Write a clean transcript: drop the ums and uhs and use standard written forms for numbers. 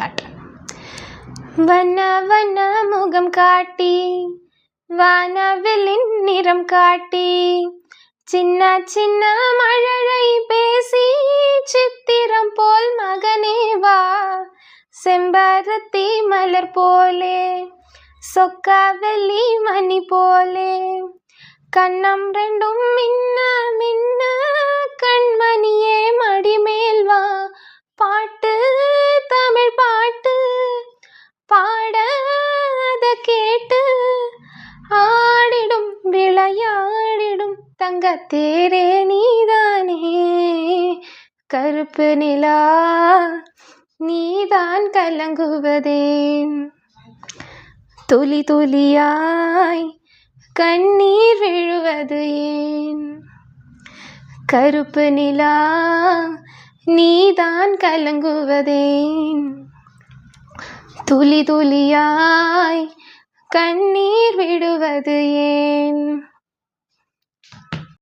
Start. வண்ண வண்ண முகம் காட்டி வானவில்லின் நிறம் காட்டி சின்ன சின்ன மழலை பேசி சித்திரம் போல் மகனே வா செம்பருத்தி மலர் போலே சொக்காவெள்ளி மணி போலே கண்ணம் ரெண்டும் மின்ன மின்ன கண்மணியே மடிமேல் வா பாட்டு தமிழ் பாட்டு பாட அத கேட்டு ஆடிடும் விளையாடிடும் தங்கத்தேரே நீதானே கருப்பு நிலா நீதான் கலங்குவதே துளி துளியாய் கண்ணீர் விழுவது ஏன் கருப்பு நிலா நீதான் கலங்குவதேன் துளி துளியாய் கண்ணீர் விடுவது ஏன்.